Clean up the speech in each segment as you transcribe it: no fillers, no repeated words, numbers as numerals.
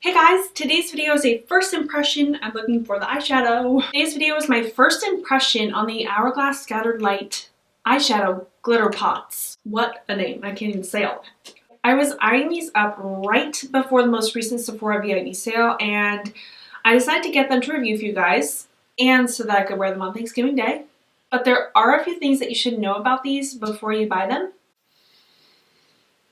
Hey guys, today's video is a first impression. I'm looking for the eyeshadow. Today's video is my first impression on the Hourglass Scattered Light eyeshadow glitter pots. What a name, I can't even say all that. I was eyeing these up right before the most recent Sephora VIB sale and I decided to get them to review for you guys and so that I could wear them on Thanksgiving Day. But there are a few things that you should know about these before you buy them.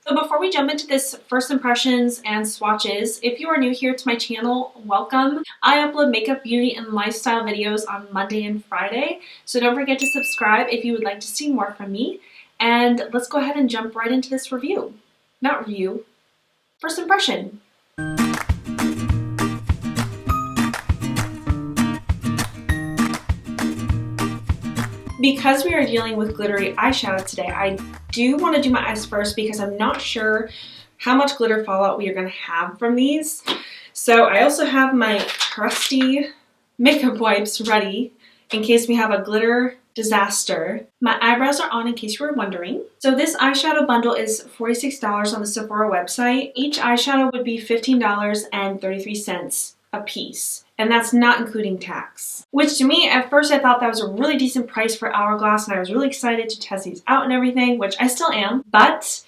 So before we jump into this first impressions and swatches, if you are new here to my channel, welcome. I upload makeup, beauty, and lifestyle videos on Monday and Friday, so don't forget to subscribe if you would like to see more from me. And let's go ahead and jump right into this review. Not review, first impression. Because we are dealing with glittery eyeshadow today, I do want to do my eyes first because I'm not sure how much glitter fallout we are going to have from these. So I also have my trusty makeup wipes ready in case we have a glitter disaster. My eyebrows are on in case you were wondering. So this eyeshadow bundle is $46 on the Sephora website. Each eyeshadow would be $15.33 a piece. And that's not including tax. Which to me, at first I thought that was a really decent price for Hourglass and I was really excited to test these out and everything, which I still am. But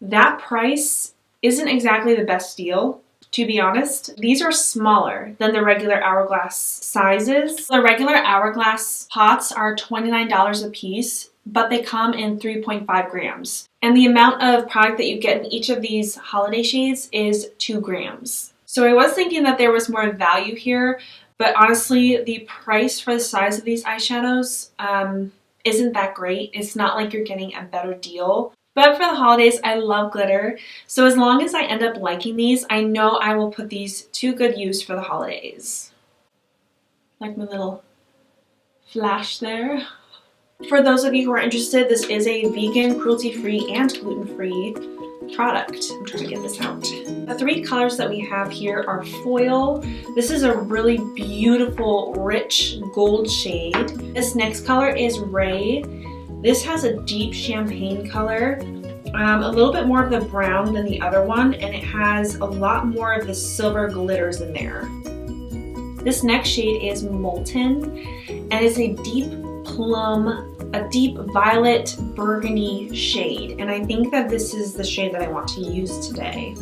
that price isn't exactly the best deal, to be honest. These are smaller than the regular Hourglass sizes. The regular Hourglass pots are $29 a piece, but they come in 3.5 grams. And the amount of product that you get in each of these holiday shades is 2 grams. So I was thinking that there was more value here, but honestly, the price for the size of these eyeshadows isn't that great. It's not like you're getting a better deal. But for the holidays, I love glitter. So as long as I end up liking these, I know I will put these to good use for the holidays. Like my little flash there. For those of you who are interested, this is a vegan, cruelty-free, and gluten-free product. I'm trying to get this out. The 3 colors that we have here are Foil. This is a really beautiful, rich gold shade. This next color is Ray. This has a deep champagne color, a little bit more of the brown than the other one, and it has a lot more of the silver glitters in there. This next shade is Molten, and it's a deep plum, a deep violet burgundy shade, and I think that this is the shade that I want to use today.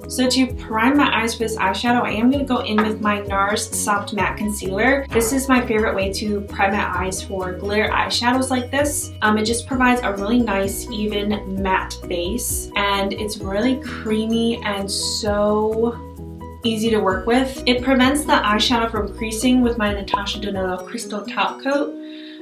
So to prime my eyes for this eyeshadow, I am going to go in with my NARS Soft Matte Concealer. This is my favorite way to prime my eyes for glitter eyeshadows like this. It just provides a really nice, even matte base, and it's really creamy and so easy to work with. It prevents the eyeshadow from creasing with my Natasha Denona Crystal Top Coat.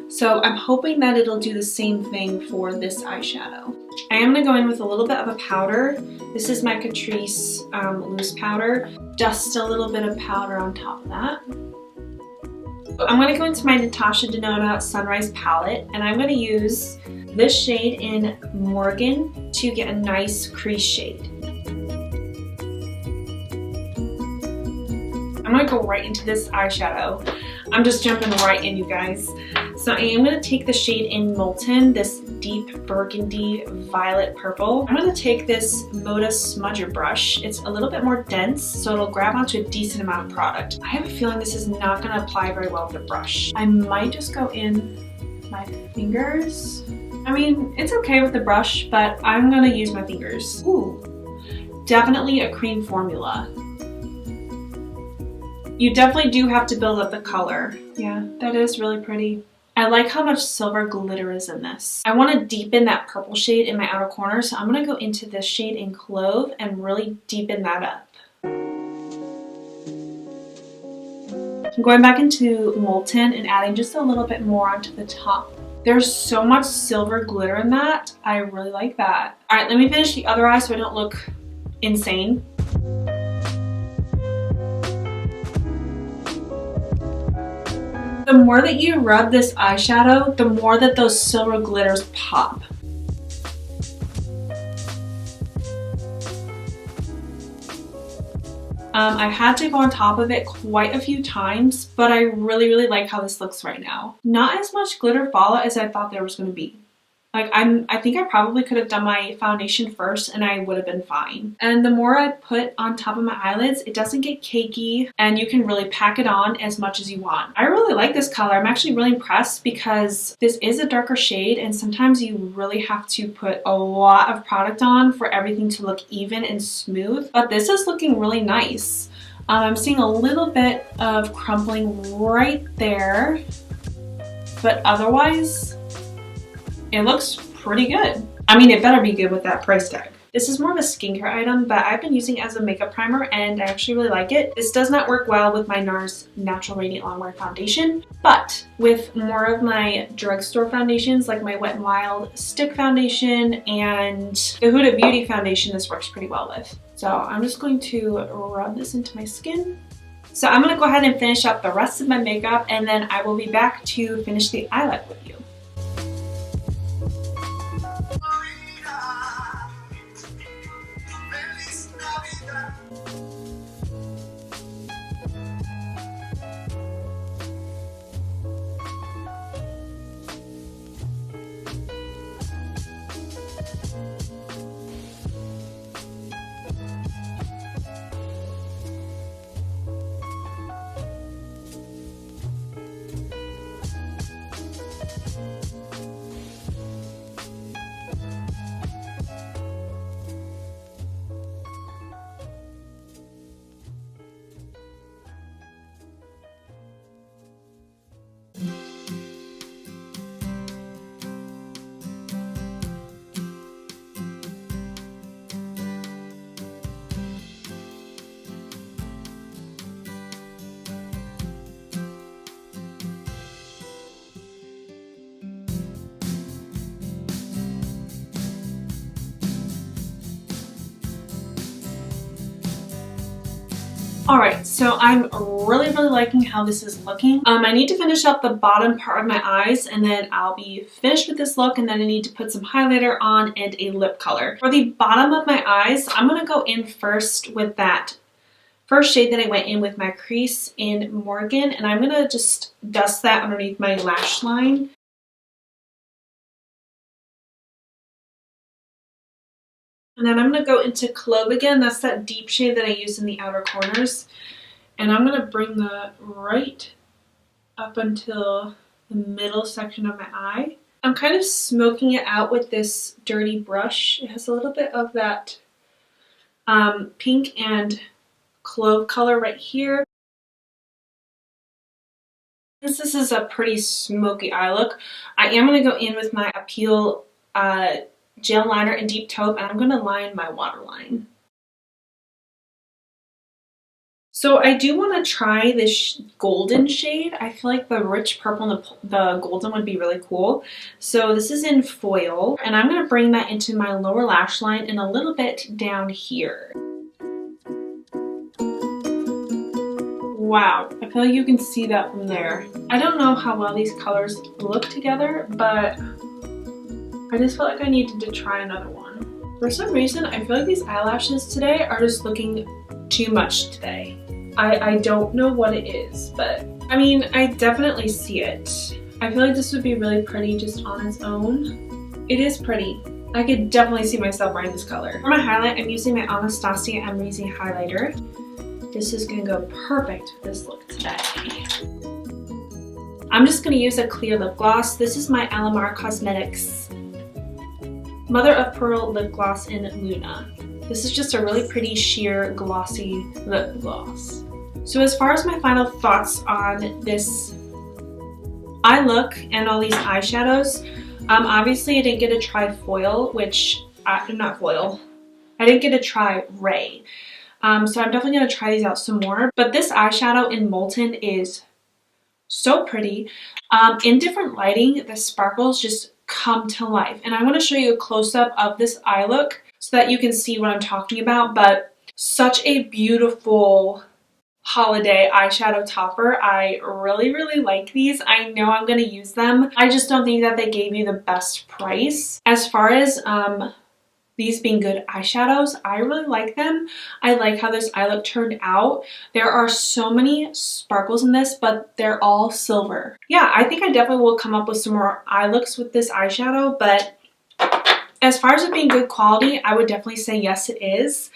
So I'm hoping that it'll do the same thing for this eyeshadow. I am going to go in with a little bit of a powder. This is my CATRICE loose powder. Dust a little bit of powder on top of that. So I'm going to go into my Natasha Denona Sunrise palette and I'm going to use this shade in Morgan to get a nice crease shade. I'm going to go right into this eyeshadow. I'm just jumping right in, you guys. So I am going to take the shade in Molten, this deep burgundy violet purple. I'm going to take this Moda smudger brush. It's a little bit more dense, so it'll grab onto a decent amount of product. I have a feeling this is not going to apply very well with the brush. I might just go in my fingers. I mean, it's okay with the brush, but I'm going to use my fingers. Ooh, definitely a cream formula. You definitely do have to build up the color. Yeah, that is really pretty. I like how much silver glitter is in this. I want to deepen that purple shade in my outer corner, so I'm going to go into this shade in Clove and really deepen that up. I'm going back into Molten and adding just a little bit more onto the top. There's so much silver glitter in that. I really like that. All right, let me finish the other eye so I don't look insane. The more that you rub this eyeshadow, the more that those silver glitters pop. I had to go on top of it quite a few times, but I really like how this looks right now. Not as much glitter fallout as I thought there was going to be. Like I think I probably could have done my foundation first and I would have been fine. And the more I put on top of my eyelids, it doesn't get cakey and you can really pack it on as much as you want. I really like this color. I'm actually really impressed because this is a darker shade and sometimes you really have to put a lot of product on for everything to look even and smooth. But this is looking really nice. I'm seeing a little bit of crumbling right there, but otherwise, it looks pretty good. I mean, it better be good with that price tag. This is more of a skincare item, but I've been using it as a makeup primer and I actually really like it. This does not work well with my NARS Natural Radiant Longwear Foundation, but with more of my drugstore foundations, like my Wet n Wild Stick Foundation and the Huda Beauty Foundation, this works pretty well with. So I'm just going to rub this into my skin. So I'm gonna go ahead and finish up the rest of my makeup and then I will be back to finish the eye look with you. Alright, so I'm really liking how this is looking. I need to finish up the bottom part of my eyes and then I'll be finished with this look, and then I need to put some highlighter on and a lip color. For the bottom of my eyes, I'm going to go in first with that first shade that I went in with my crease in Morgan, and I'm going to just dust that underneath my lash line. And then I'm going to go into Clove again. That's that deep shade that I use in the outer corners. And I'm going to bring that right up until the middle section of my eye. I'm kind of smoking it out with this dirty brush. It has a little bit of that pink and clove color right here. Since this is a pretty smoky eye look, I am going to go in with my Appeal gel liner in Deep Taupe, and I'm going to line my waterline. So I do want to try this golden shade. I feel like the rich purple and the golden would be really cool. So this is in Foil, and I'm going to bring that into my lower lash line and a little bit down here. Wow, I feel like you can see that from there. I don't know how well these colors look together, but I just felt like I needed to try another one. For some reason, I feel like these eyelashes today are just looking too much today. I don't know what it is, but I mean, I definitely see it. I feel like this would be really pretty just on its own. It is pretty. I could definitely see myself wearing this color. For my highlight, I'm using my Anastasia Amrezy highlighter. This is gonna go perfect with this look today. I'm just gonna use a clear lip gloss. This is my Alamar Cosmetics Mother of Pearl lip gloss in Luna. This is just a really pretty sheer glossy lip gloss. So as far as my final thoughts on this eye look and all these eyeshadows, obviously I didn't get to try Foil, I didn't get to try Ray. So I'm definitely going to try these out some more. But this eyeshadow in Molten is so pretty. In different lighting, the sparkles just come to life. And I want to show you a close-up of this eye look so that you can see what I'm talking about. But such a beautiful holiday eyeshadow topper. I really like these. I know I'm going to use them. I just don't think that they gave you the best price. As far as these being good eyeshadows, I really like them. I like how this eye look turned out. There are so many sparkles in this, but they're all silver. Yeah, I think I definitely will come up with some more eye looks with this eyeshadow, but As far as it being good quality, I would definitely say yes, it is.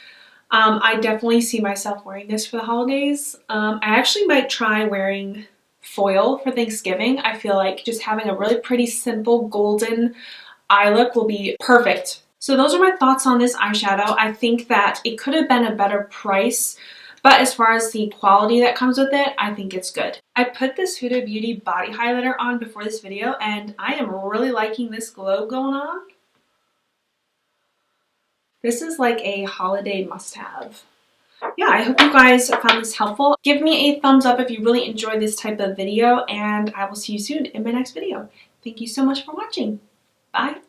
I definitely see myself wearing this for the holidays. I actually might try wearing foil for Thanksgiving. I feel like just having a really pretty simple golden eye look will be perfect. So those are my thoughts on this eyeshadow. I think that it could have been a better price, but as far as the quality that comes with it, I think it's good. I put this Huda Beauty body highlighter on before this video, and I am really liking this glow going on. This is like a holiday must-have. Yeah, I hope you guys found this helpful. Give me a thumbs up if you really enjoyed this type of video, and I will see you soon in my next video. Thank you so much for watching. Bye.